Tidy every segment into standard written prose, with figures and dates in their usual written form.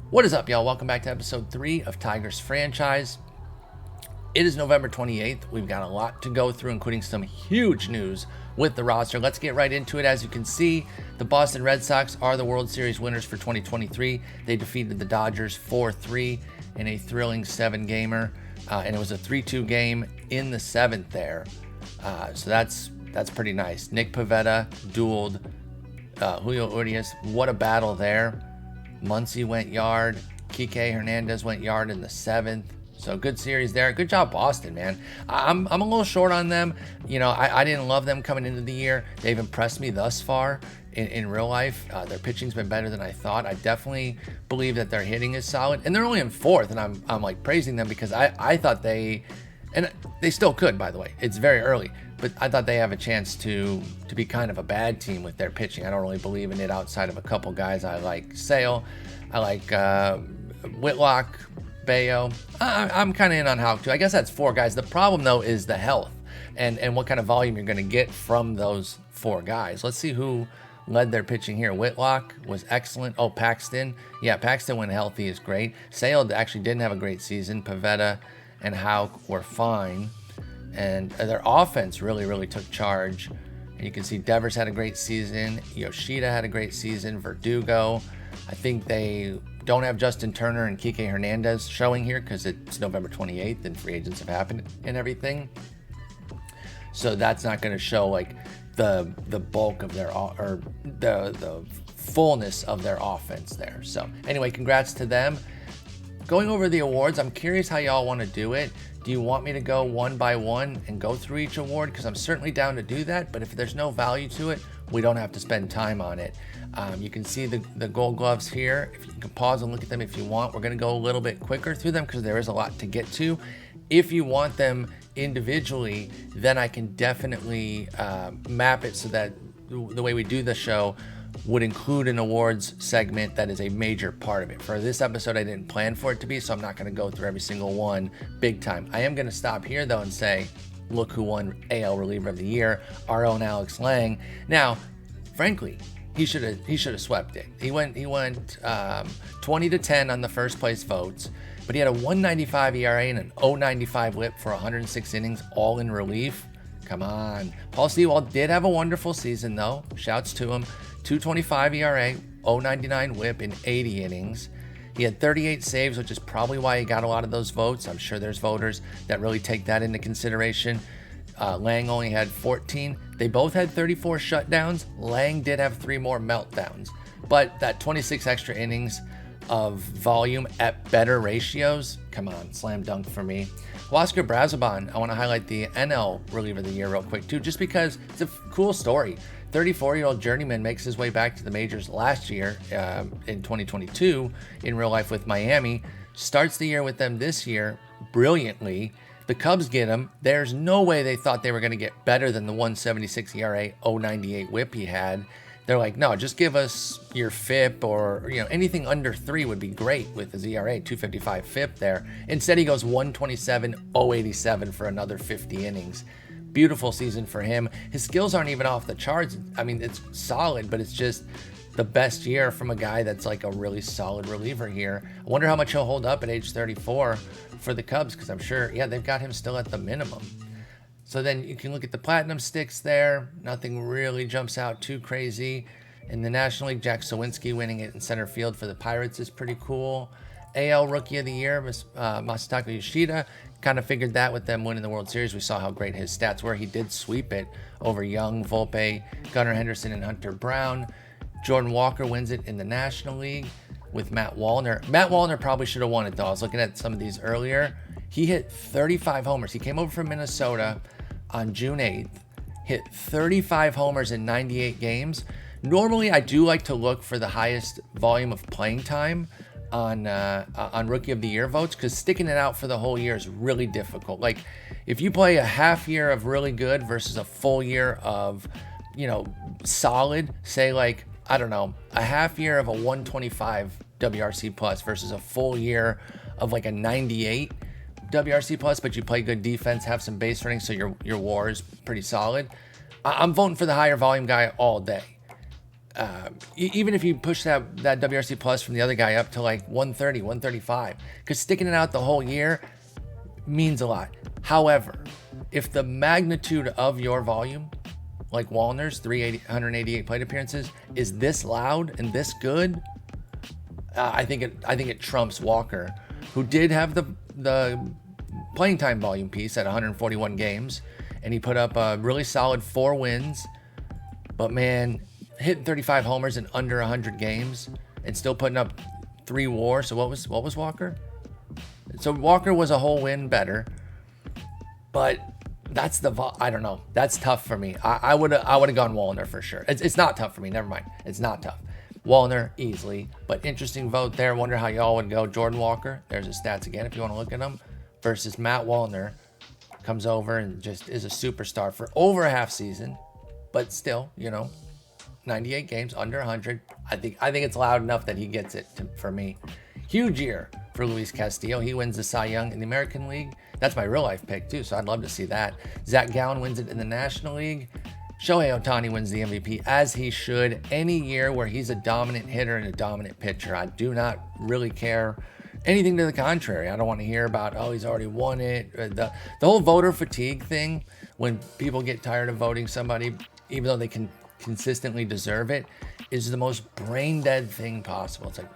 What is up, y'all? Welcome back to episode 3 of Tigers Franchise. It is November 28th. We've got a lot to go through, including some huge news with the roster. Let's get right into it. As you can see, the Boston Red Sox are the World Series winners for 2023. They defeated the Dodgers 4-3 in a thrilling 7-gamer, and it was a 3-2 game in the 7th there. So that's pretty nice. Nick Pivetta dueled Julio Urias. What a battle there. Muncy went yard. Kike Hernandez went yard in the 7th. So good series there. Good job, Boston, man. I'm a little short on them. You know, I didn't love them coming into the year. They've impressed me thus far in real life. Their pitching's been better than I thought. I definitely believe that their hitting is solid. And they're only in 4th, and I'm like praising them because I thought they still could, by the way. It's very early. But I thought they have a chance to be kind of a bad team with their pitching. I don't really believe in it outside of a couple guys. I like Sale. I like Whitlock, Bayo. I'm kind of in on Houck too. I guess that's 4 guys. The problem, though, is the health and what kind of volume you're going to get from those 4 guys. Let's see who led their pitching here. Whitlock was excellent. Oh, Paxton. Yeah, Paxton when healthy is great. Sale actually didn't have a great season. Pivetta and Houck were fine. And their offense really took charge. And you can see Devers had a great season. Yoshida had a great season. Verdugo. I think they don't have Justin Turner and Kike Hernandez showing here because it's November 28th and free agents have happened and everything. So that's not going to show like the bulk of their or the fullness of their offense there. So anyway, congrats to them. Going over the awards, I'm curious how y'all want to do it. Do you want me to go one by one and go through each award? Because I'm certainly down to do that, but if there's no value to it, we don't have to spend time on it. You can see the Gold Gloves here. If you can pause and look at them if you want. We're going to go a little bit quicker through them because there is a lot to get to. If you want them individually, then I can definitely map it so that the way we do the show would include an awards segment that is a major part of it. For this episode, I didn't plan for it to be, so I'm not going to go through every single one big time. I am going to stop here, though, and say, look who won AL Reliever of the Year, our own Alex Lang. Now, frankly, he should have swept it. He went 20-10 on the first place votes, but he had a 1.95 ERA and an 0.95 WHIP for 106 innings, all in relief. Come on. Paul Sewald did have a wonderful season, though. Shouts to him. 2.25 ERA, 0.99 WHIP in 80 innings. He had 38 saves, which is probably why he got a lot of those votes. I'm sure there's voters that really take that into consideration. Lang only had 14. They both had 34 shutdowns. Lang did have 3 more meltdowns. But that 26 extra innings of volume at better ratios, come on, slam dunk for me. Oscar Brazoban, I want to highlight the NL Reliever of the Year real quick too, just because it's a cool story. 34-year-old journeyman makes his way back to the majors last year in 2022 in real life with Miami. Starts the year with them this year brilliantly. The Cubs get him. There's no way they thought they were going to get better than the 1.76 ERA, 0.98 WHIP he had. They're like, no, just give us your FIP or anything under 3 would be great with his ERA, 2.55 FIP there. Instead, he goes 1.27, 0.87 for another 50 innings. Beautiful season for him. His skills aren't even off the charts. I mean, it's solid, but it's just the best year from a guy that's like a really solid reliever here. I wonder how much he'll hold up at age 34 for the Cubs, because I'm sure, they've got him still at the minimum. So then you can look at the platinum sticks there. Nothing really jumps out too crazy. In the National League, Jack Sawinski winning it in center field for the Pirates is pretty cool. AL Rookie of the Year, Masataka Yoshida. Kind of figured that with them winning the World Series. We saw how great his stats were. He did sweep it over Young, Volpe, Gunnar Henderson, and Hunter Brown. Jordan Walker wins it in the National League with Matt Wallner. Matt Wallner probably should have won it, though. I was looking at some of these earlier. He hit 35 homers. He came over from Minnesota on June 8th, hit 35 homers in 98 games. Normally, I do like to look for the highest volume of playing time on Rookie of the Year votes, because sticking it out for the whole year is really difficult. Like, if you play a half year of really good versus a full year of, solid, say like, I don't know, a half year of a 125 WRC plus versus a full year of like a 98 WRC plus, but you play good defense, have some base running, so your WAR is pretty solid. I'm voting for the higher volume guy all day. even if you push that WRC plus from the other guy up to like 130, 135, because sticking it out the whole year means a lot. However, if the magnitude of your volume, like Wallner's 188 plate appearances, is this loud and this good, I think it trumps Walker, who did have the playing time volume piece at 141 games, and he put up a really solid 4 wins. But man, hitting 35 homers in under 100 games and still putting up 3 WAR. So what was Walker? So Walker was a whole win better, but that's I don't know. That's tough for me. I would have gone Wallner for sure. It's not tough for me. Never mind. It's not tough. Wallner easily, but interesting vote there. Wonder how y'all would go. Jordan Walker, there's his stats again if you want to look at them, versus Matt Wallner. Comes over and just is a superstar for over a half season, but still, 98 games, under 100. I think it's loud enough that he gets it for me. Huge year for Luis Castillo. He wins the Cy Young in the American League. That's my real life pick too, so I'd love to see that. Zach Gallen wins it in the National League. Shohei Ohtani wins the MVP, as he should. Any year where he's a dominant hitter and a dominant pitcher, I do not really care anything to the contrary. I don't want to hear about, he's already won it. The whole voter fatigue thing, when people get tired of voting somebody, even though they can consistently deserve it, is the most brain dead thing possible. It's like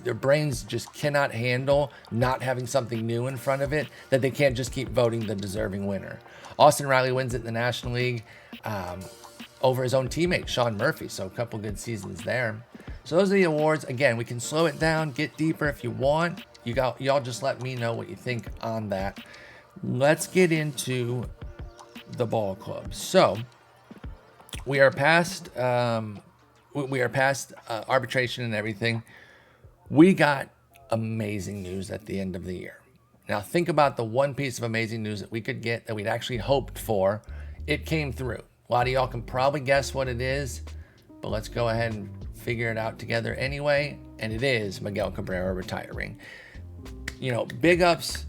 their brains just cannot handle not having something new in front of it, that they can't just keep voting the deserving winner. Austin Riley wins it in the National League over his own teammate, Sean Murphy. So a couple good seasons there. So those are the awards. Again, we can slow it down, get deeper if you want. Y'all just let me know what you think on that. Let's get into the ball club. So we are past arbitration and everything. We got amazing news at the end of the year. Now think about the one piece of amazing news that we could get that we'd actually hoped for. It came through. A lot of y'all can probably guess what it is, but let's go ahead and figure it out together anyway. And it is Miguel Cabrero retiring. Big ups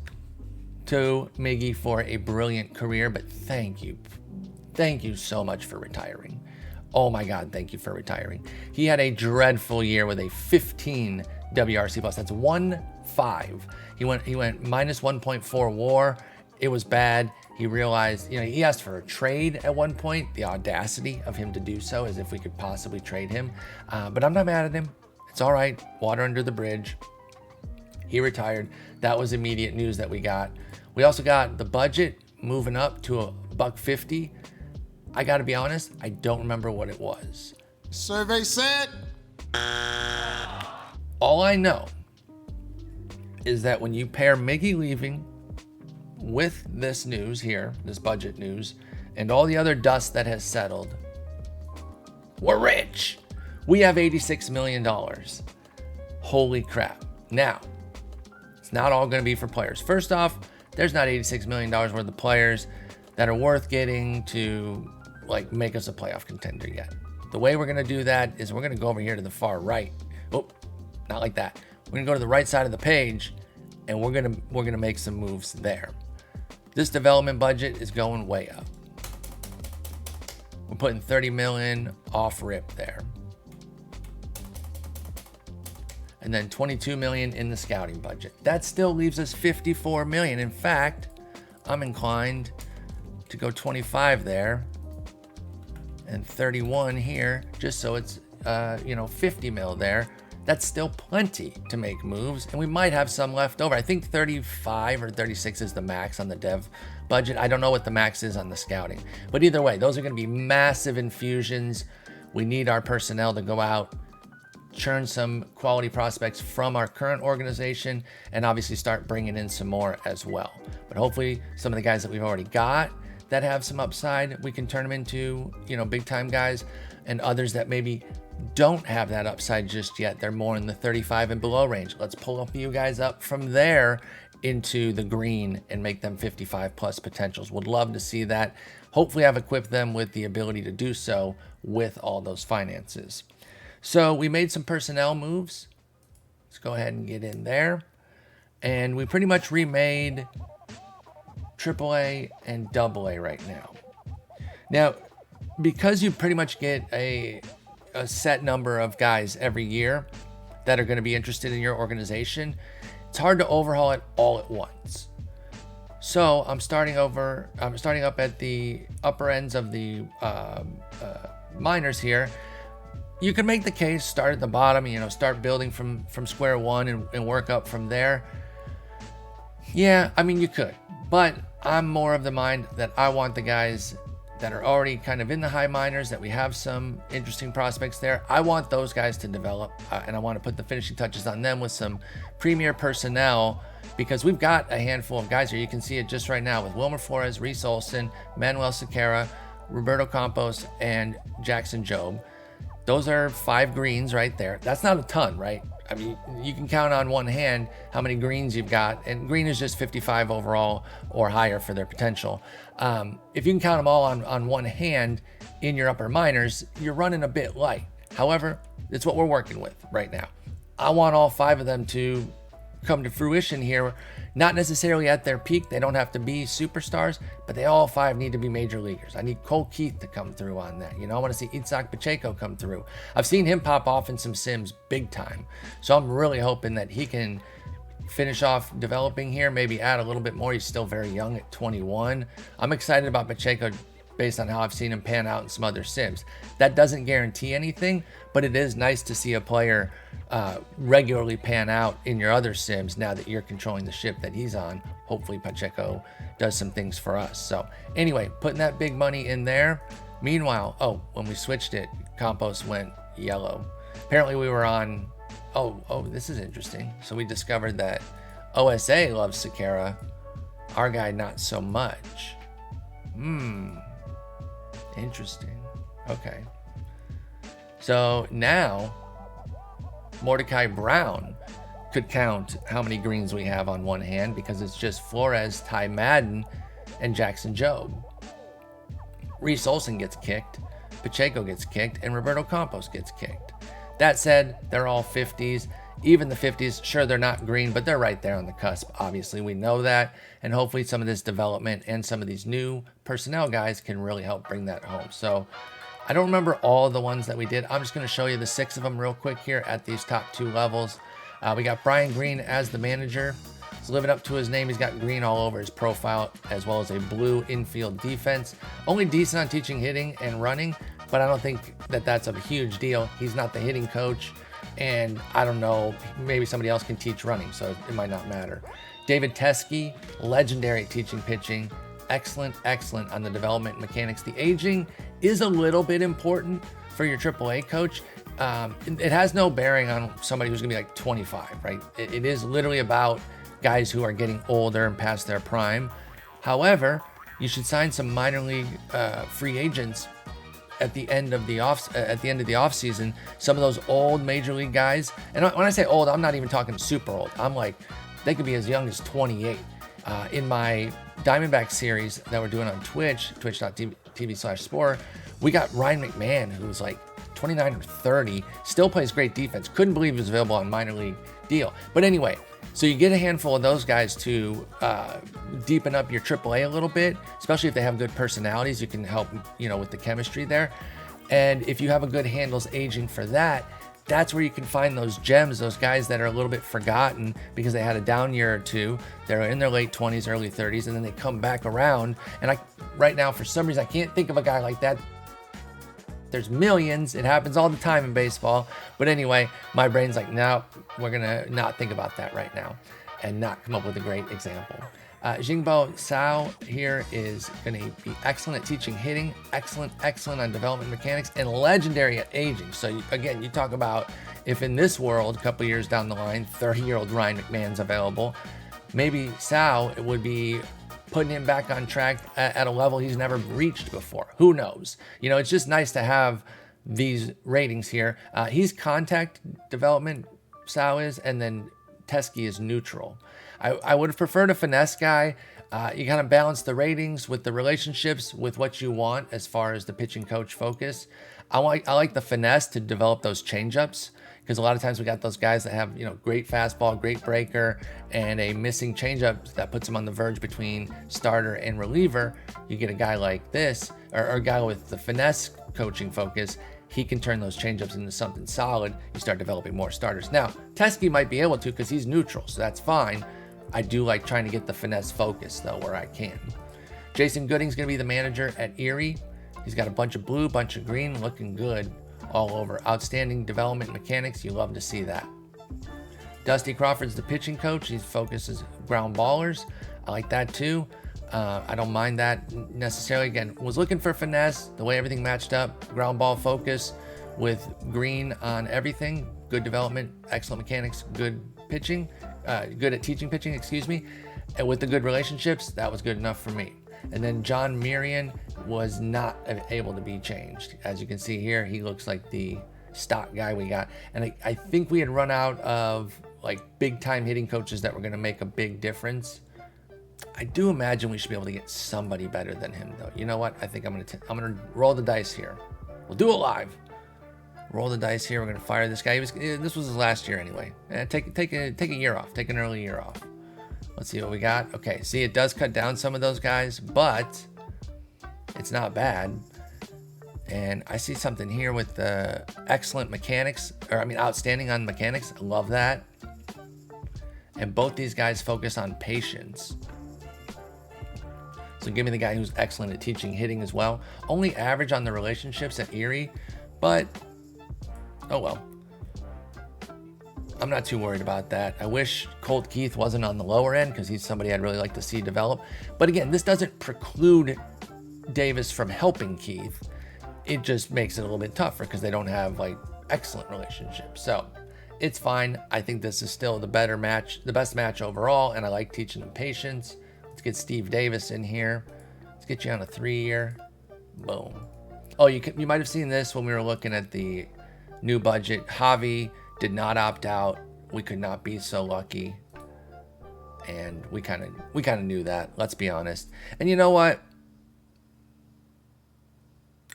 to Miggy for a brilliant career, but thank you so much for retiring. Oh my God, thank you for retiring. He had a dreadful year with a 15 WRC plus. That's 1.5. He went minus 1.4 WAR. It was bad. He realized, he asked for a trade at one point. The audacity of him to do so, as if we could possibly trade him. But I'm not mad at him. It's all right. Water under the bridge. He retired. That was immediate news that we got. We also got the budget moving up to $150. I got to be honest, I don't remember what it was. Survey said. All I know is that when you pair Miggy leaving with this news here, this budget news, and all the other dust that has settled, we're rich. We have $86 million. Holy crap. Now, it's not all going to be for players. First off, there's not $86 million worth of players that are worth getting to make us a playoff contender yet. The way we're going to do that is we're going to go over here to the far right. Oh, not like that. We're going to go to the right side of the page, and we're going to make some moves there. This development budget is going way up. We're putting $30 million off rip there. And then $22 million in the scouting budget. That still leaves us $54 million. In fact, I'm inclined to go 25 there and 31 here, just so it's 50 mil there. That's still plenty to make moves, and we might have some left over. I think 35 or 36 is the max on the dev budget. I don't know what the max is on the scouting, but either way, those are going to be massive infusions. We need our personnel to go out, churn some quality prospects from our current organization, and obviously start bringing in some more as well. But hopefully some of the guys that we've already got that have some upside, we can turn them into, big time guys, and others that maybe don't have that upside just yet. They're more in the 35 and below range. Let's pull up you guys up from there into the green and make them 55 plus potentials. Would love to see that. Hopefully I've equipped them with the ability to do so with all those finances. So we made some personnel moves. Let's go ahead and get in there. And we pretty much remade AAA and AA right now. Now, because you pretty much get a a set number of guys every year that are going to be interested in your organization, it's hard to overhaul it all at once. So I'm starting up at the upper ends of the minors here. You can make the case, start at the bottom, start building from square one and work up from there. Yeah, I mean, you could, but I'm more of the mind that I want the guys that are already kind of in the high minors, that we have some interesting prospects there. I want those guys to develop, and I want to put the finishing touches on them with some premier personnel, because we've got a handful of guys here. You can see it just right now with Wilmer Flores, Reese Olson, Manuel Sequeira, Roberto Campos, and Jackson Jobe. Those are 5 greens right there. That's not a ton, right? I mean, you can count on one hand how many greens you've got, and green is just 55 overall or higher for their potential. If you can count them all on one hand in your upper minors, you're running a bit light. However, it's what we're working with right now. I want all 5 of them to come to fruition here, not necessarily at their peak. They don't have to be superstars, but they all 5 need to be major leaguers. I need Cole Keith to come through on that. I want to see Itzhak Pacheco come through. I've seen him pop off in some sims big time. So I'm really hoping that he can finish off developing here, maybe add a little bit more. He's still very young at 21. I'm excited about Pacheco based on how I've seen him pan out in some other sims. That doesn't guarantee anything, but it is nice to see a player regularly pan out in your other sims now that you're controlling the ship that he's on. Hopefully Pacheco does some things for us. So anyway, putting that big money in there. Meanwhile, when we switched it, Campos went yellow. Apparently we were on, this is interesting. So we discovered that OSA loves Sequeira, our guy not so much. Interesting. Okay. So now Mordecai Brown could count how many greens we have on one hand, because it's just Flores, Ty Madden, and Jackson Jobe. Reese Olson gets kicked, Pacheco gets kicked, and Roberto Campos gets kicked. That said, they're all 50s. Even the 50s, sure, they're not green, but they're right there on the cusp. Obviously, we know that. And hopefully some of this development and some of these new personnel guys can really help bring that home. So I don't remember all the ones that we did. I'm just going to show you the 6 of them real quick here at these top 2 levels. We got Brian Green as the manager. He's living up to his name. He's got green all over his profile, as well as a blue infield defense. Only decent on teaching hitting and running, but I don't think that that's a huge deal. He's not the hitting coach. And I don't know, maybe somebody else can teach running, so it might not matter. David Teskey, legendary at teaching pitching. Excellent on the development mechanics. The aging is a little bit important for your AAA coach. It has no bearing on somebody who's going to be like 25, right? It is literally about guys who are getting older and past their prime. However, you should sign some minor league free agents at the end of the off season, some of those old major league guys. And when I say old, I'm not even talking super old. I'm like, they could be as young as 28. In my Diamondback series that we're doing on Twitch, twitch.tv/Spore, we got Ryan McMahon, who's like 29 or 30, still plays great defense. Couldn't believe he was available on minor league deal. But anyway, so you get a handful of those guys to deepen up your AAA a little bit, especially if they have good personalities. You can help, with the chemistry there. And if you have a good handles aging for that, that's where you can find those gems, those guys that are a little bit forgotten because they had a down year or two. They're in their late 20s, early 30s, and then they come back around. And right now, for some reason, I can't think of a guy like that. There's millions. It happens all the time in baseball. But anyway, my brain's like, no, we're going to not think about that right now and not come up with a great example. Jingbo Sao here is going to be excellent at teaching hitting, excellent on development mechanics, and legendary at aging. So again, you talk about if in this world, a couple years down the line, 30-year-old Ryan McMahon's available, maybe Sao, it would be putting him back on track at a level he's never reached before. Who knows? It's just nice to have these ratings here. He's contact development, Sao is, and then Teskey is neutral. I would have preferred a finesse guy. You kind of balance the ratings with the relationships with what you want as far as the pitching coach focus. I like the finesse to develop those changeups, because a lot of times we got those guys that have, great fastball, great breaker, and a missing changeup that puts them on the verge between starter and reliever. You get a guy like this, or a guy with the finesse coaching focus. he can turn those changeups into something solid. You start developing more starters. Now, Teskey might be able to because he's neutral, so that's fine. I do like trying to get the finesse focus, though, where I can. Jason Gooding's going to be the manager at Erie. He's got a bunch of blue, bunch of green, looking good all over. Outstanding development mechanics. You love to see that. Dusty Crawford's the pitching coach. He focuses ground ballers. I like that, too. I don't mind that necessarily. Again, was looking for finesse, the way everything matched up, ground ball focus with green on everything, good development, excellent mechanics, good pitching, good at teaching pitching, excuse me, and with the good relationships, that was good enough for me. And then John Mirian was not able to be changed. As you can see here, he looks like the stock guy we got. And I think we had run out of like big time hitting coaches that were going to make a big difference. I do imagine we should be able to get somebody better than him, though. You know what? I think I'm gonna roll the dice here. We'll do it live. Roll the dice here. We're gonna fire this guy. This was his last year anyway. Take a year off. Take an early year off. Let's see what we got. Okay, see, it does cut down some of those guys, but it's not bad. And I see something here with the excellent mechanics, outstanding on mechanics. I love that. And both these guys focus on patience. So give me the guy who's excellent at teaching hitting as well. Only average on the relationships at Erie, but oh well. I'm not too worried about that. I wish Colt Keith wasn't on the lower end because he's somebody I'd really like to see develop. But again, this doesn't preclude Davis from helping Keith. It just makes it a little bit tougher because they don't have like excellent relationships. So it's fine. I think this is still the better match, the best match overall, and I like teaching them patience. Let's get Steve Davis in here. Let's get you on a 3-year. Boom. Oh, you might have seen this when we were looking at the new budget. Javi did not opt out. We could not be so lucky. And we kind of knew that, let's be honest. And you know what?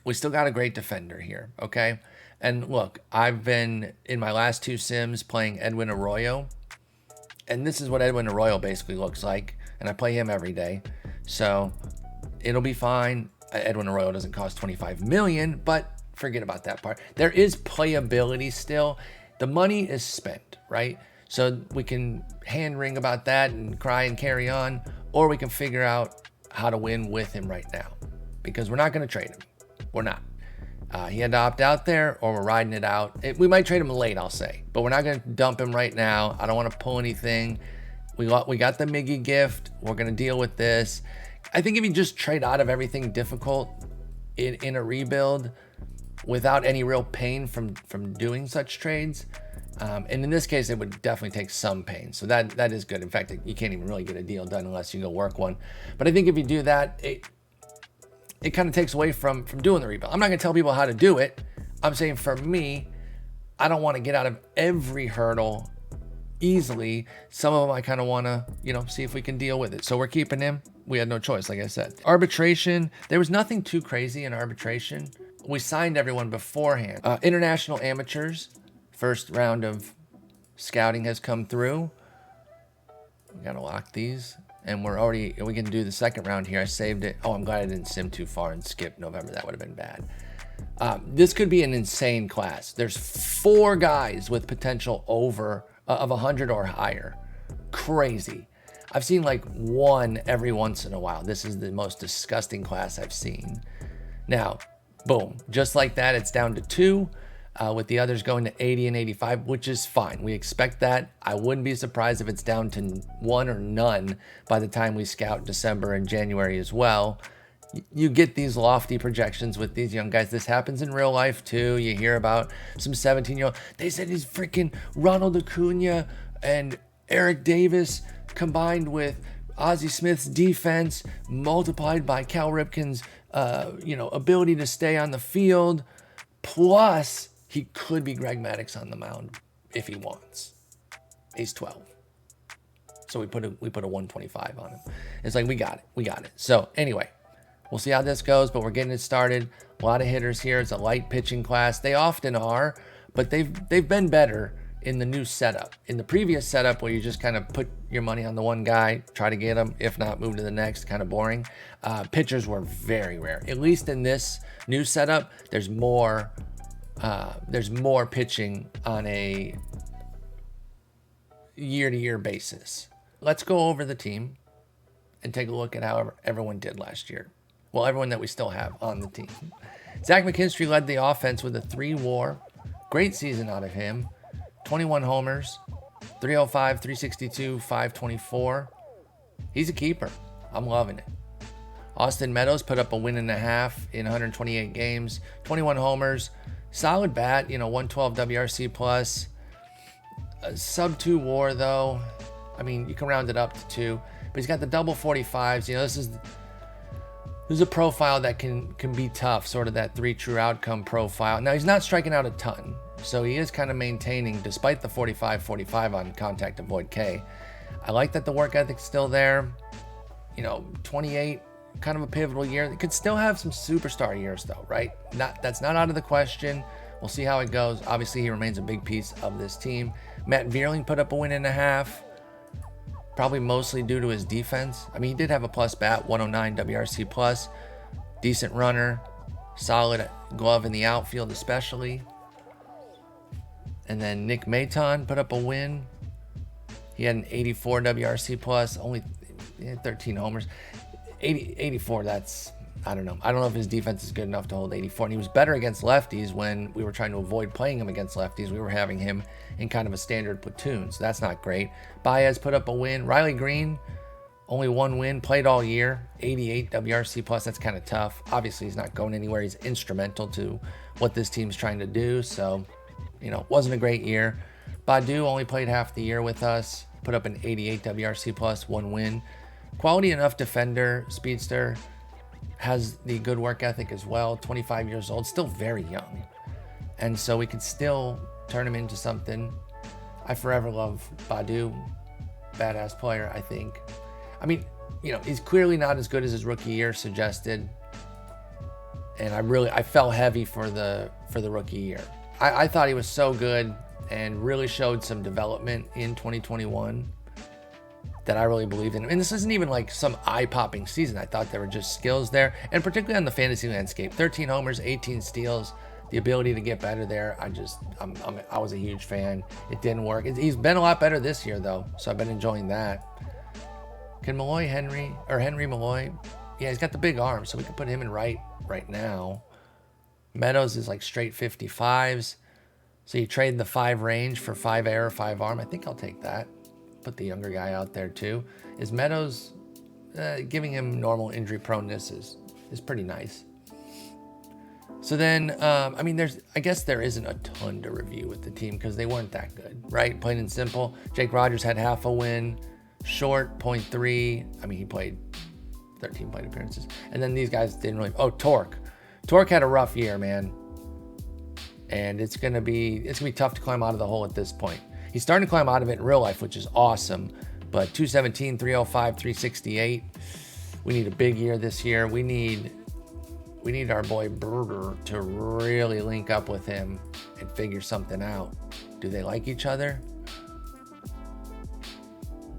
We still got a great defender here, okay? And look, I've been in my last 2 sims playing Edwin Arroyo. And this is what Edwin Arroyo basically looks like. And I play him every day. So it'll be fine. Edwin Arroyo doesn't cost 25 million, but forget about that part. There is playability still. The money is spent, right? So we can hand wring about that and cry and carry on, or we can figure out how to win with him right now, because we're not going to trade him. We're not. He had to opt out there, or we're riding it out. We might trade him late, I'll say, but we're not going to dump him right now. I don't want to pull anything. We got the Miggy gift. We're going to deal with this. I think if you just trade out of everything difficult in a rebuild without any real pain from doing such trades, and in this case, it would definitely take some pain. So that is good. In fact, you can't even really get a deal done unless you go work one. But I think if you do that, it kind of takes away from doing the rebuild. I'm not going to tell people how to do it. I'm saying for me, I don't want to get out of every hurdle easily. Some of them I kind of want to, see if we can deal with it. So we're keeping him. We had no choice, like I said. Arbitration, there was nothing too crazy in arbitration. We signed everyone beforehand. International amateurs, first round of scouting has come through. We got to lock these. And we can do the second round here. I saved it. Oh, I'm glad I didn't sim too far and skip November. That would have been bad. This could be an insane class. There's 4 guys with potential over of 100 or higher. Crazy. I've seen like 1 every once in a while. This is the most disgusting class I've seen. Now, boom, just like that, it's down to 2. With the others going to 80 and 85, which is fine. We expect that. I wouldn't be surprised if it's down to 1 or none by the time we scout December and January as well. You get these lofty projections with these young guys. This happens in real life too. You hear about some 17-year-old. They said he's freaking Ronald Acuna and Eric Davis combined with Ozzie Smith's defense multiplied by Cal Ripken's ability to stay on the field. Plus, he could be Greg Maddux on the mound if he wants. He's 12. So we put a 125 on him. It's like, we got it. So anyway, we'll see how this goes, but we're getting it started. A lot of hitters here. It's a light pitching class. They often are, but they've been better in the new setup. In the previous setup where you just kind of put your money on the one guy, try to get him, if not move to the next, kind of boring. Pitchers were very rare. At least in this new setup, there's more there's more pitching on a year-to-year basis. Let's go over the team and take a look at how everyone did last year. Well, everyone that we still have on the team. Zach Mckinstry led the offense with a 3 WAR. Great season out of him. 21 homers, 305, 362, 524. He's a keeper. I'm loving it. Austin Meadows put up a win and a half in 128 games, 21 homers, solid bat, 112 WRC plus, a sub 2 WAR though. I mean, you can round it up to 2, but he's got the double 45s. This is a profile that can be tough, sort of that 3 true outcome profile. Now, he's not striking out a ton, so he is kind of maintaining, despite the 45-45 on contact avoid K. I like that the work ethic's still there. 28, kind of a pivotal year. It could still have some superstar years though, right? That's not out of the question. We'll see how it goes. Obviously, he remains a big piece of this team. Matt Vierling put up a win and a half, probably mostly due to his defense. I mean, he did have a plus bat, 109 WRC plus, decent runner, solid glove in the outfield especially. And then Nick Maton put up a win. He had an 84 WRC plus, only 13 homers. 84, that's, I don't know. I don't know if his defense is good enough to hold 84. And he was better against lefties when we were trying to avoid playing him against lefties. We were having him in kind of a standard platoon, so that's not great. Baez put up a win. Riley Green, only 1 win, played all year, 88 WRC plus. That's kind of tough. Obviously, he's not going anywhere. He's instrumental to what this team's trying to do, so, wasn't a great year. Badu only played half the year with us, put up an 88 WRC plus, 1 win. Quality enough defender, speedster, has the good work ethic as well, 25 years old, still very young. And so we could still turn him into something. I forever love Badu, badass player, I think. I mean, he's clearly not as good as his rookie year suggested. And I fell heavy for the rookie year. I thought he was so good and really showed some development in 2021. That I really believed in. And this isn't even like some eye-popping season. I thought there were just skills there, and particularly on the fantasy landscape. 13 homers, 18 steals, the ability to get better there. I was a huge fan. It didn't work. He's been a lot better this year though, so I've been enjoying that. Can Henry Malloy? Yeah, he's got the big arm, so we can put him in right now. Meadows is like straight 55s. So you trade the 5 range for 5 air, 5 arm. I think I'll take that. Put the younger guy out there too. Is Meadows giving him normal injury proneness is pretty nice. So then, I guess there isn't a ton to review with the team because they weren't that good, right? Plain and simple. Jake Rogers had half a win, Short 0.3. I mean, he played 13 plate appearances, and then these guys didn't really. Oh, Torque had a rough year, man, and it's gonna be tough to climb out of the hole at this point. He's starting to climb out of it in real life, which is awesome. But 217, 305, 368. We need a big year this year. We need our boy Berger to really link up with him and figure something out. Do they like each other?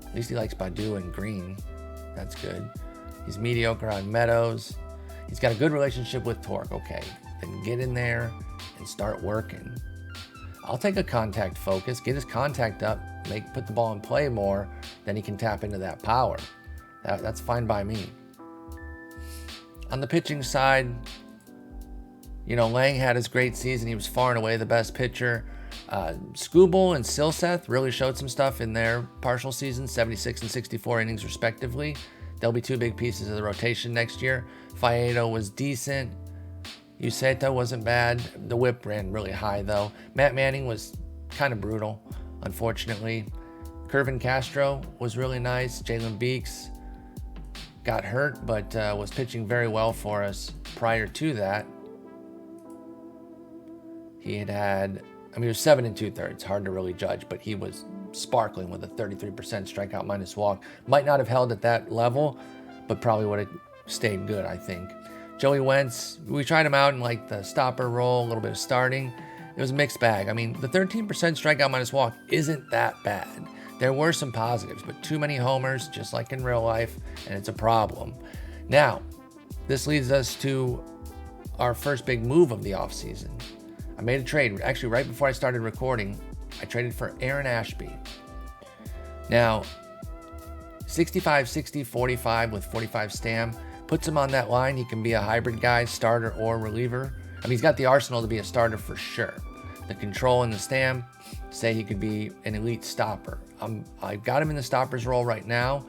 At least he likes Badu and Green. That's good. He's mediocre on Meadows. He's got a good relationship with Torque. Okay, then get in there and start working. I'll take a contact focus, get his contact up, put the ball in play more, then he can tap into that power. That's fine by me. On the pitching side, Lang had his great season. He was far and away the best pitcher. Skubal and Silseth really showed some stuff in their partial season, 76 and 64 innings respectively. They'll be 2 big pieces of the rotation next year. Faedo was decent. Uceta wasn't bad. The whip ran really high, though. Matt Manning was kind of brutal, unfortunately. Kervin Castro was really nice. Jalen Beeks got hurt, but was pitching very well for us prior to that. He was 7 2/3. Hard to really judge, but he was sparkling with a 33% strikeout minus walk. Might not have held at that level, but probably would have stayed good, I think. Joey Wentz, we tried him out in like the stopper role, a little bit of starting. It was a mixed bag. I mean, the 13% strikeout minus walk isn't that bad. There were some positives, but too many homers, just like in real life, and it's a problem. Now, this leads us to our first big move of the offseason. I made a trade. Actually, right before I started recording, I traded for Aaron Ashby. Now, 65, 60, 45 with 45 stam puts him on that line. He can be a hybrid guy, starter or reliever. I mean, he's got the arsenal to be a starter for sure. The control and the stam say he could be an elite stopper. I've got him in the stoppers role right now,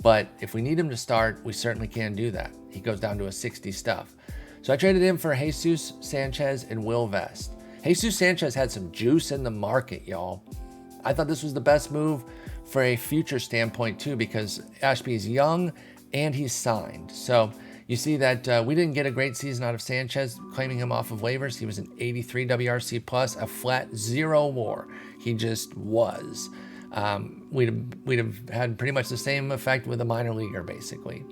but if we need him to start, we certainly can do that. He goes down to a 60 stuff. So I traded him for Jesus Sanchez and Will Vest. Jesus Sanchez had some juice in the market, y'all. I thought this was the best move for a future standpoint too, because Ashby is young and he's signed. So you see that we didn't get a great season out of Sanchez, claiming him off of waivers. He was an 83 WRC plus, a flat 0 WAR. He just was. We'd have had pretty much the same effect with a minor leaguer, basically.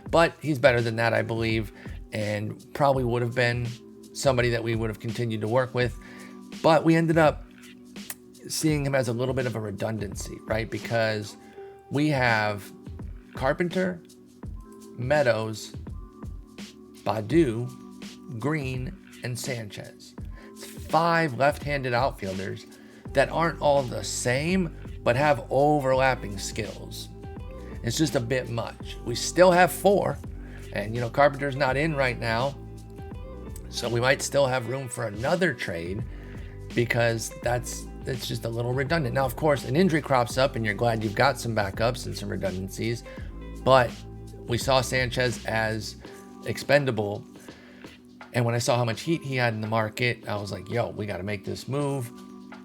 But he's better than that, I believe, and probably would have been somebody that we would have continued to work with. But we ended up seeing him as a little bit of a redundancy, right? Because we have Carpenter, Meadows, Badu, Green, and Sanchez. It's 5 left-handed outfielders that aren't all the same, but have overlapping skills. It's just a bit much. We still have 4, and you know, Carpenter's not in right now, so we might still have room for another trade because it's just a little redundant. Now, of course, an injury crops up and you're glad you've got some backups and some redundancies, but we saw Sanchez as expendable, and when I saw how much heat he had in the market, I was like, yo, we got to make this move.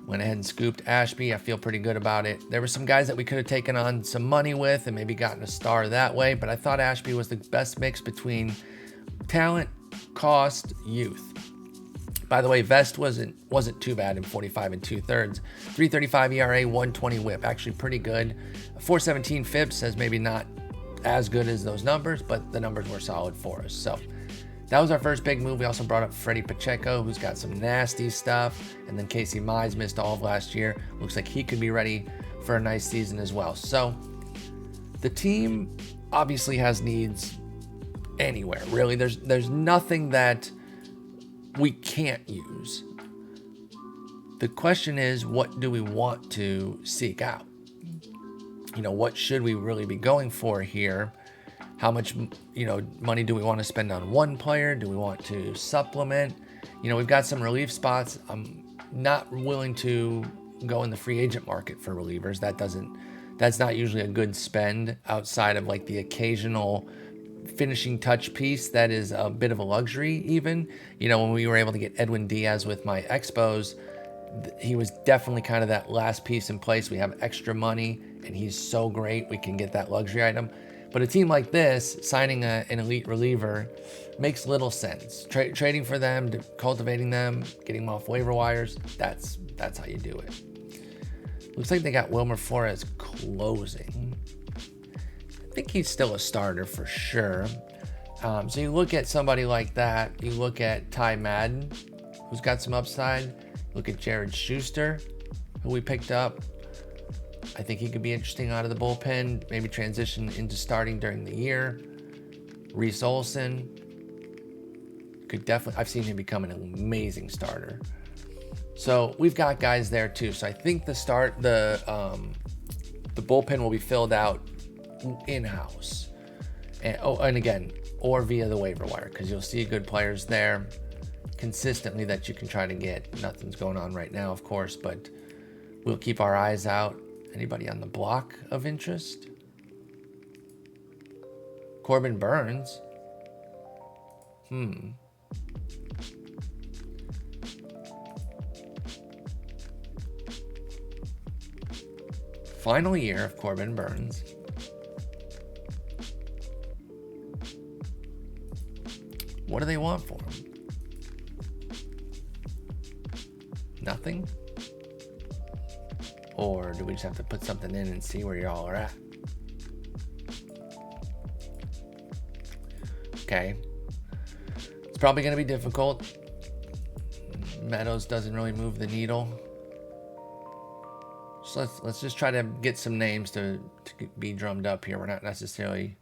Went ahead and scooped Ashby. I feel pretty good about it. There were some guys that we could have taken on some money with and maybe gotten a star that way, but I thought Ashby was the best mix between talent, cost, youth. By the way, Vest wasn't too bad in 45 and 2/3. 3.35 ERA, 120 WHIP, actually pretty good. 4.17 FIP says maybe not as good as those numbers, but the numbers were solid for us. So that was our first big move. We also brought up Freddie Pacheco, who's got some nasty stuff. And then Casey Mize missed all of last year. Looks like he could be ready for a nice season as well. So the team obviously has needs anywhere, really. There's nothing that we can't use. The question is, what do we want to seek out? You know, what should we really be going for here? How much, money do we want to spend on one player? Do we want to supplement? We've got some relief spots. I'm not willing to go in the free agent market for relievers. That's not usually a good spend outside of like the occasional finishing touch piece that is a bit of a luxury even. When we were able to get Edwin Diaz with my Expos, he was definitely kind of that last piece in place. We have extra money and he's so great, we can get that luxury item. But a team like this, signing an elite reliever makes little sense. Trading for them, cultivating them, getting them off waiver wires, that's how you do it. Looks like they got Wilmer Flores closing. I think he's still a starter for sure. So you look at somebody like that. You look at Ty Madden, who's got some upside. Look at Jared Schuster, who we picked up. I think he could be interesting out of the bullpen, maybe transition into starting during the year. Reese Olson could definitely, I've seen him become an amazing starter. So we've got guys there too. So I think the bullpen will be filled out in-house. And again, or via the waiver wire, because you'll see good players there consistently that you can try to get. Nothing's going on right now, of course, but we'll keep our eyes out. Anybody on the block of interest? Corbin Burns. Final year of Corbin Burns. What do they want for him? Nothing? Or do we just have to put something in and see where y'all are at? Okay. It's probably going to be difficult. Meadows doesn't really move the needle. So let's just try to get some names to be drummed up here. We're not necessarily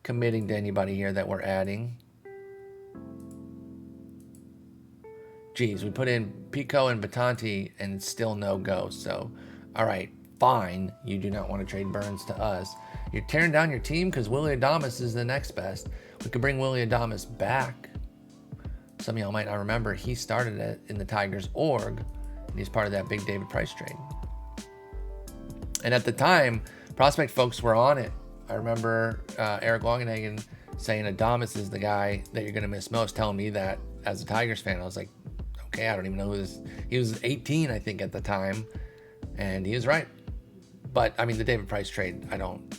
committing to anybody here that we're adding. geez, we put in Pico and Batanti and it's still no go. So, all right, fine. You do not want to trade Burns to us. You're tearing down your team because Willy Adames is the next best. We could bring Willy Adames back. Some of y'all might not remember he started it in the Tigers org, and he's part of that big David Price trade. And at the time, prospect folks were on it. I remember Eric Longenhagen saying Adames is the guy that you're going to miss most, telling me that as a Tigers fan. I was like, okay, I don't even know who this. He was 18, I think, at the time, and he was right. But I mean, the David Price trade, I don't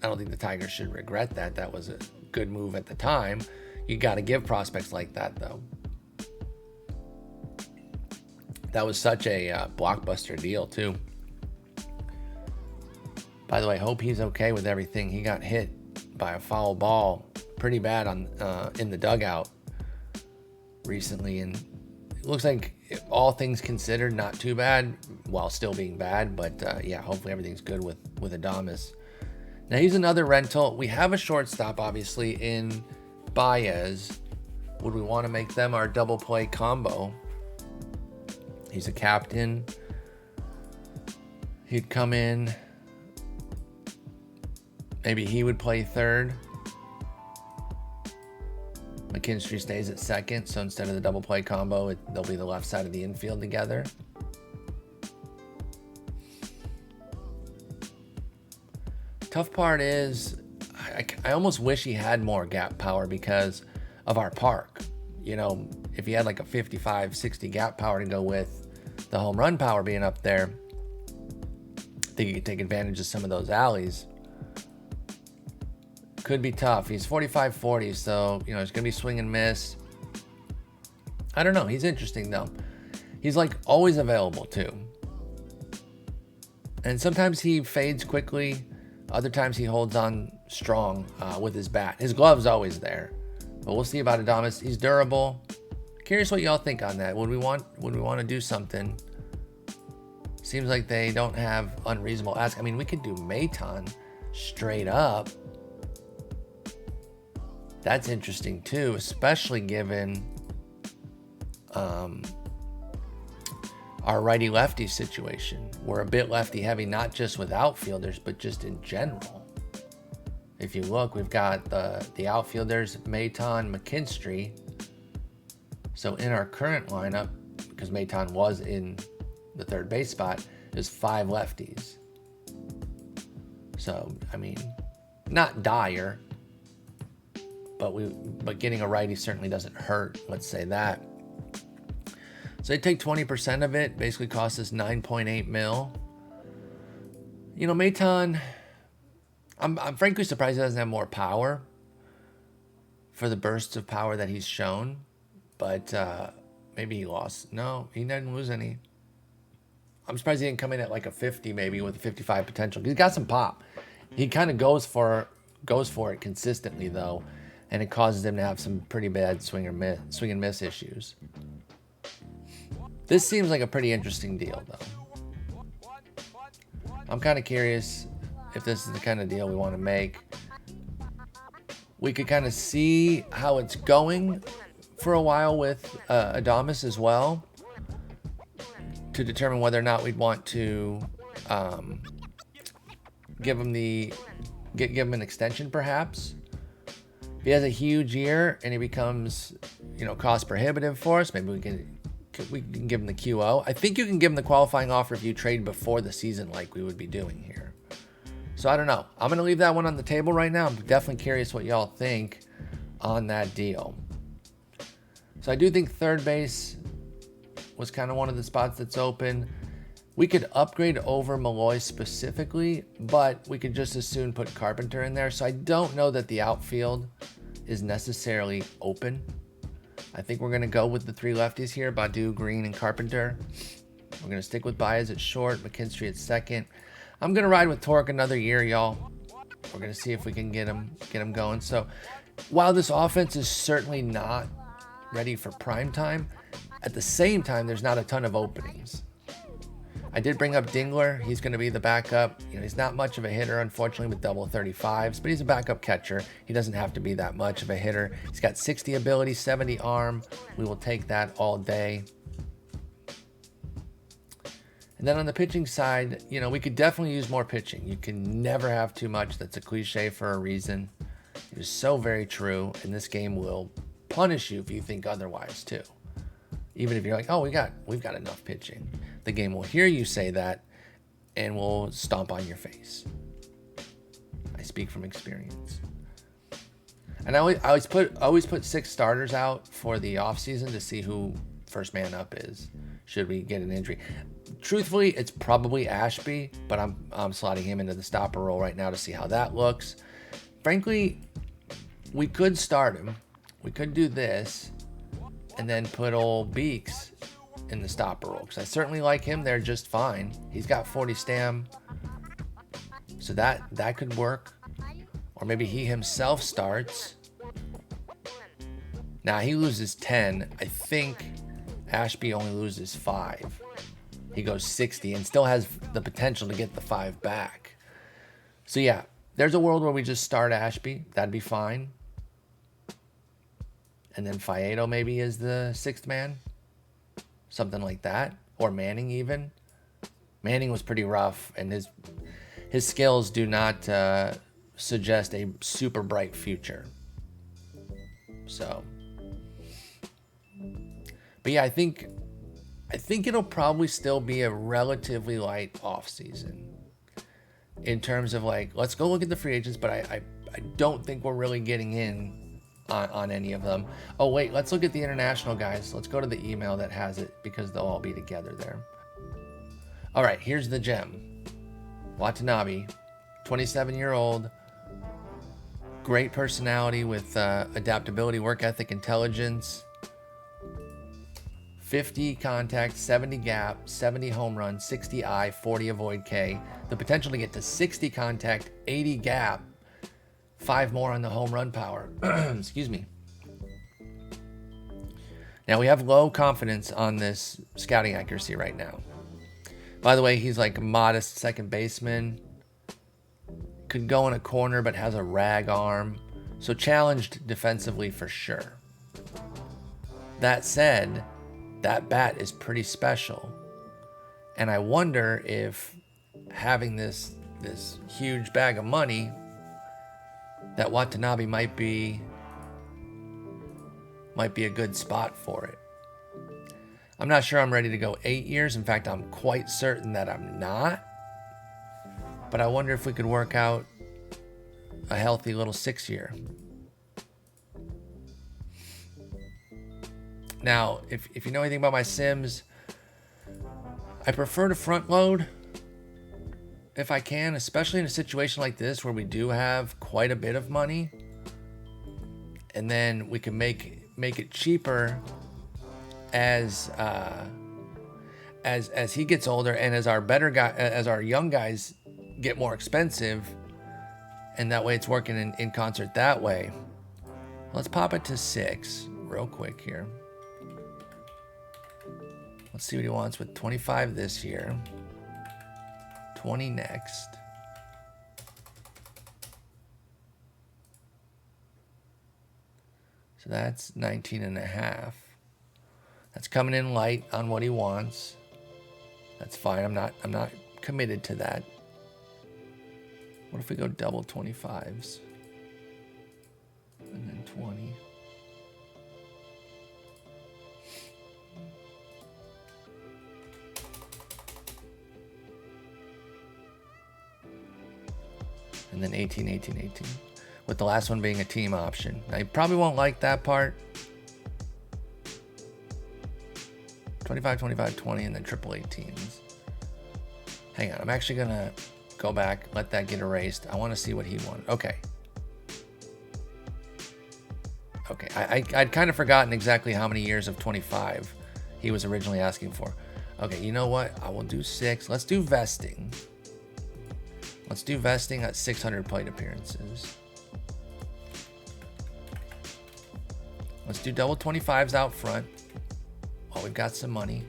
think the Tigers should regret that. That was a good move at the time. You got to give prospects like that, though. That was such a blockbuster deal, too. By the way, hope he's okay with everything. He got hit by a foul ball pretty bad in the dugout recently, and it looks like, all things considered, not too bad while still being bad. But yeah, hopefully everything's good with Adames. Now he's another rental. We have a shortstop, obviously, in Baez. Would we want to make them our double play combo? He's a captain. He'd come in. Maybe he would play third. Mckinstry stays at second, so instead of the double play combo, they'll be the left side of the infield together. Tough part is, I almost wish he had more gap power because of our park. You know, if he had like a 55, 60 gap power to go with the home run power being up there, I think he could take advantage of some of those alleys. Could be tough. He's 45-40, so, you know, it's going to be swing and miss. I don't know. He's interesting, though. He's, like, always available, too. And sometimes he fades quickly. Other times he holds on strong with his bat. His glove's always there. But we'll see about Adames. He's durable. Curious what y'all think on that. Would we want to do something? Seems like they don't have unreasonable ask. I mean, we could do Maton straight up. That's interesting too, especially given our righty-lefty situation. We're a bit lefty-heavy, not just with outfielders, but just in general. If you look, we've got the outfielders, Maton, Mckinstry. So in our current lineup, because Maton was in the third base spot, there's 5 lefties. So, I mean, not dire. But getting a righty certainly doesn't hurt. Let's say that. So they take 20% of it. Basically costs us $9.8 million. You know, Maton, I'm frankly surprised he doesn't have more power for the bursts of power that he's shown. But maybe he lost. No, he didn't lose any. I'm surprised he didn't come in at like a 50 maybe with a 55 potential. He's got some pop. He kind of goes for it consistently though. And it causes them to have some pretty bad swing and miss issues. This seems like a pretty interesting deal, though. I'm kind of curious if this is the kind of deal we want to make. We could kind of see how it's going for a while with Adames as well, to determine whether or not we'd want to give him an extension, perhaps. If he has a huge year and he becomes, you know, cost prohibitive for us, maybe we can give him the QO. I think you can give him the qualifying offer if you trade before the season, like we would be doing here. So I don't know. I'm gonna leave that one on the table right now. I'm definitely curious what y'all think on that deal. So I do think third base was kind of one of the spots that's open. We could upgrade over Malloy specifically, but we could just as soon put Carpenter in there. So I don't know that the outfield is necessarily open. I think we're going to go with the 3 lefties here, Baddoo, Green, and Carpenter. We're going to stick with Baez at short, McKinstry at second. I'm going to ride with Torque another year, y'all. We're going to see if we can get him going. So while this offense is certainly not ready for prime time, at the same time, there's not a ton of openings. I did bring up Dingler. He's going to be the backup. You know, he's not much of a hitter, unfortunately, with double 35s, but he's a backup catcher. He doesn't have to be that much of a hitter. He's got 60 ability, 70 arm. We will take that all day. And then on the pitching side, you know, we could definitely use more pitching. You can never have too much. That's a cliche for a reason. It is so very true, and this game will punish you if you think otherwise too. Even if you're like, oh, we've got enough pitching. The game will hear you say that and will stomp on your face. I speak from experience. And I always put 6 starters out for the offseason to see who first man up is, should we get an injury. Truthfully, it's probably Ashby, but I'm slotting him into the stopper role right now to see how that looks. Frankly, we could start him. We could do this and then put old Beeks in the stopper role, because I certainly like him there just fine. He's got 40 stam, so that could work. Or maybe he himself starts. Now he loses 10. I think Ashby only loses 5. He goes 60 and still has the potential to get the 5 back. So yeah, there's a world where we just start Ashby. That'd be fine. And then Faedo maybe is the 6th man. Something like that. Or Manning even. Manning was pretty rough, and his skills do not suggest a super bright future. So, but yeah, I think it'll probably still be a relatively light off season in terms of, like, let's go look at the free agents, but I don't think we're really getting in on any of them. Oh wait, let's look at the international guys. Let's go to the email that has it, because they'll all be together there. All right, here's the gem. Watanabe, 27-year-old, great personality with adaptability, work ethic, intelligence. 50 contact, 70 gap, 70 home run, 60 I, 40 avoid K. The potential to get to 60 contact, 80 gap, 5 more on the home run power. Excuse me. Now we have low confidence on this scouting accuracy right now. By the way, he's like a modest second baseman. Could go in a corner, but has a rag arm. So challenged defensively for sure. That said, that bat is pretty special. And I wonder if having this huge bag of money, that Watanabe might be a good spot for it. I'm not sure I'm ready to go 8 years. In fact, I'm quite certain that I'm not. But I wonder if we could work out a healthy little 6-year. Now, if you know anything about my Sims, I prefer to front load if I can, especially in a situation like this where we do have quite a bit of money, and then we can make it cheaper as he gets older, and as our young guys get more expensive, and that way it's working in concert that way. Let's pop it to 6 real quick here. Let's see what he wants with 25 this year, 20 next. So that's 19 and a half. That's coming in light on what he wants. That's fine. I'm not committed to that. What if we go double 25s? And then 20. And then 18, 18, 18. With the last one being a team option. Now, you probably won't like that part. 25, 25, 20, and then triple 18s. Hang on, I'm actually going to go back, let that get erased. I want to see what he wanted. Okay. Okay, I'd kind of forgotten exactly how many years of 25 he was originally asking for. Okay, you know what? I will do 6. Let's do vesting. Let's do vesting at 600 plate appearances. Let's do double 25s out front while we've got some money,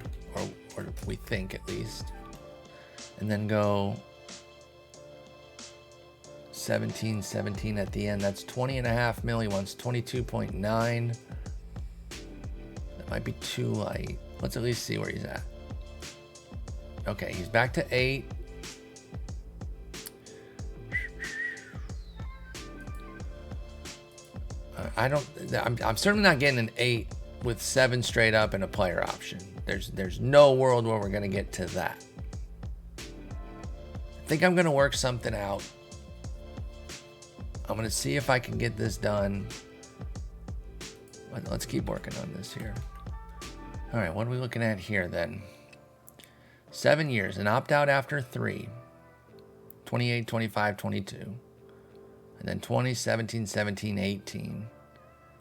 or we think at least. and then go 17 at the end. That's 20.5 mil. He wants 22.9. That might be too light. Let's at least see where he's at. Okay, he's back to 8. I'm certainly not getting an 8 with 7 straight up and a player option. There's no world where we're gonna get to that. I think I'm gonna work something out. I'm gonna see if I can get this done. Let's keep working on this here. All right, what are we looking at here then? 7 years, an opt-out after 3. 28, 25, 22. And then 20, 17, 17, 18.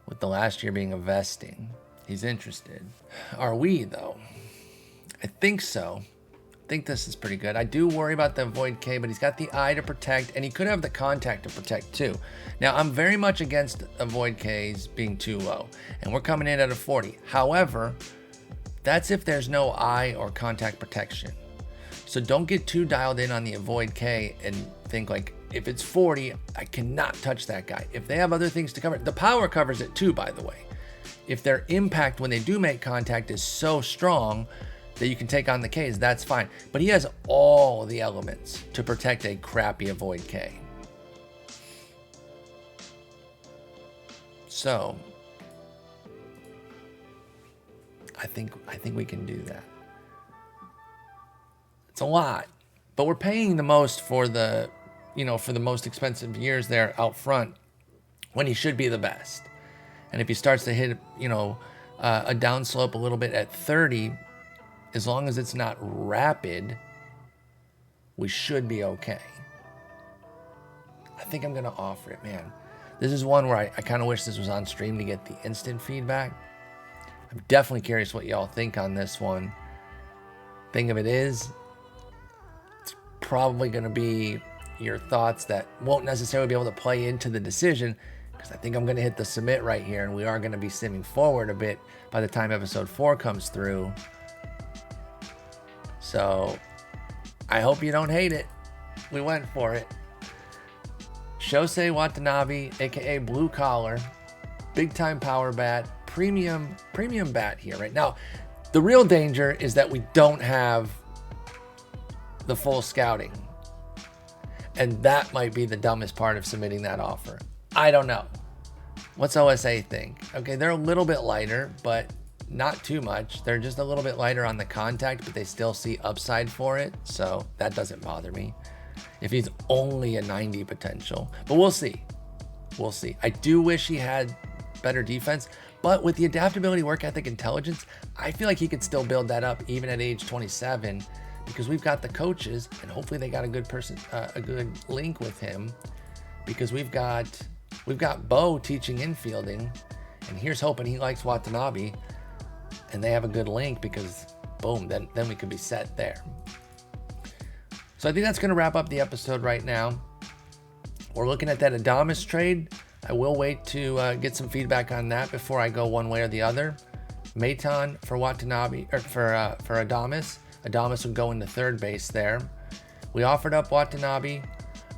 With the last year being a vesting. He's interested. Are we, though? I think so. I think this is pretty good. I do worry about the Avoid K, but he's got the eye to protect, and he could have the contact to protect too. Now, I'm very much against Avoid Ks being too low, and we're coming in at a 40. However, that's if there's no eye or contact protection. So don't get too dialed in on the Avoid K and think like, if it's 40, I cannot touch that guy. If they have other things to cover, the power covers it too, by the way. If their impact when they do make contact is so strong that you can take on the Ks, that's fine. But he has all the elements to protect a crappy Avoid K. So I think we can do that. It's a lot, but we're paying the most for the, for the most expensive years there out front when he should be the best. And if he starts to hit, a downslope a little bit at 30, as long as it's not rapid, we should be okay. I think I'm going to offer it, man. This is one where I kind of wish this was on stream to get the instant feedback. I'm definitely curious what y'all think on this one. Thing of it is, it's probably going to be your thoughts that won't necessarily be able to play into the decision, because I think I'm going to hit the submit right here, and we are going to be simming forward a bit by the time episode 4 comes through. So I hope you don't hate it. We went for it. Shosei Watanabe, aka Blue Collar, big time power bat, premium bat here right now. The real danger is that we don't have the full scouting, and that might be the dumbest part of submitting that offer. I don't know. What's OSA think? Okay, they're a little bit lighter, but not too much. They're just a little bit lighter on the contact, but they still see upside for it, so that doesn't bother me. If he's only a 90 potential, but we'll see. We'll see. I do wish he had better defense, but with the adaptability, work ethic, intelligence, I feel like he could still build that up even at age 27, because we've got the coaches, and hopefully they got a good link with him, because we've got Bo teaching infielding, and here's hoping he likes Watanabe, and they have a good link, because boom, then we could be set there. So I think that's going to wrap up the episode right now. We're looking at that Adames trade. I will wait to get some feedback on that before I go one way or the other. Maton for Watanabe, or for Adames. Adames would go into third base there. We offered up Watanabe.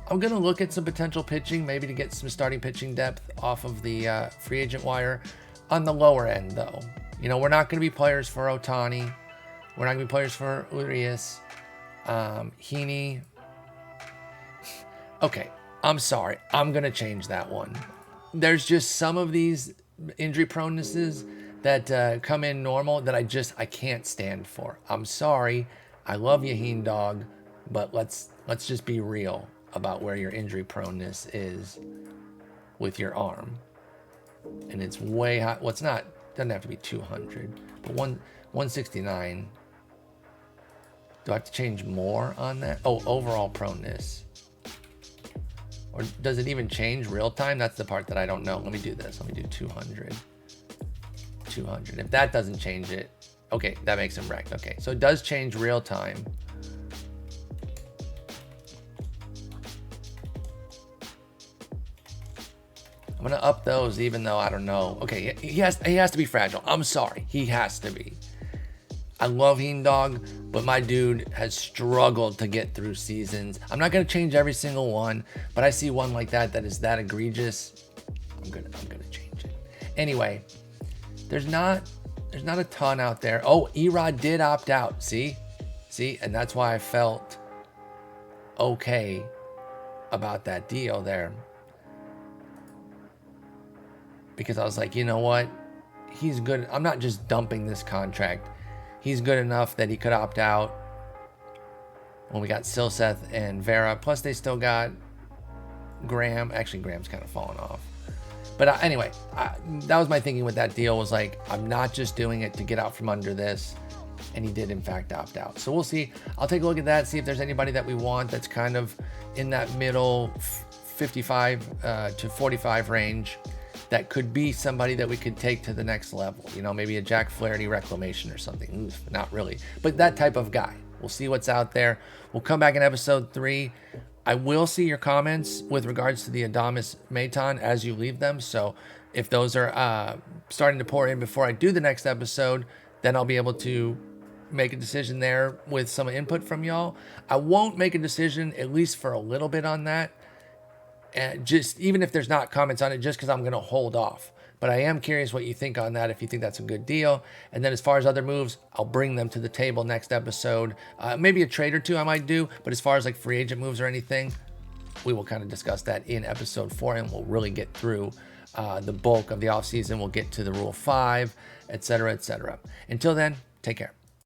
I'm going to look at some potential pitching, maybe to get some starting pitching depth off of the free agent wire. On the lower end, though, we're not going to be players for Ohtani. We're not going to be players for Urias. Heaney. Okay, I'm sorry. I'm going to change that one. There's just some of these injury pronenesses that come in normal that I can't stand for. I'm sorry. I love you, Heen Dog, but let's just be real about where your injury proneness is with your arm. And it's way high. Well, doesn't have to be 200, but 169. Do I have to change more on that? Oh, overall proneness. Or does it even change real time? That's the part that I don't know. Let me do this. Let me do 200. 200. If that doesn't change it, okay, that makes him wrecked. Okay, so it does change real time. I'm gonna up those, even though I don't know. Okay, he has to be fragile. I'm sorry, he has to be. I love Heen Dog, but my dude has struggled to get through seasons. I'm not going to change every single one, but I see one like that is that egregious. I'm gonna change it. Anyway, there's not a ton out there. Oh, Erod did opt out. See, and that's why I felt okay about that deal there, because I was like, you know what, he's good. I'm not just dumping this contract. He's good enough that he could opt out when we got Silseth and Vera. Plus, they still got Graham. Actually, Graham's kind of fallen off. But anyway, that was my thinking with that deal, was like, I'm not just doing it to get out from under this. And he did, in fact, opt out. So we'll see. I'll take a look at that, see if there's anybody that we want that's kind of in that middle 55 to 45 range. That could be somebody that we could take to the next level. You know, maybe a Jack Flaherty reclamation or something. Oof, not really. But that type of guy. We'll see what's out there. We'll come back in episode 3. I will see your comments with regards to the Adames Maton as you leave them. So if those are starting to pour in before I do the next episode, then I'll be able to make a decision there with some input from y'all. I won't make a decision, at least for a little bit, on that. And just even if there's not comments on it, just because I'm going to hold off. But I am curious what you think on that, if you think that's a good deal. And then as far as other moves, I'll bring them to the table next episode. Maybe a trade or two I might do. But as far as like free agent moves or anything, we will kind of discuss that in episode 4. And we'll really get through the bulk of the offseason. We'll get to the Rule 5, etc., etc. Until then, take care.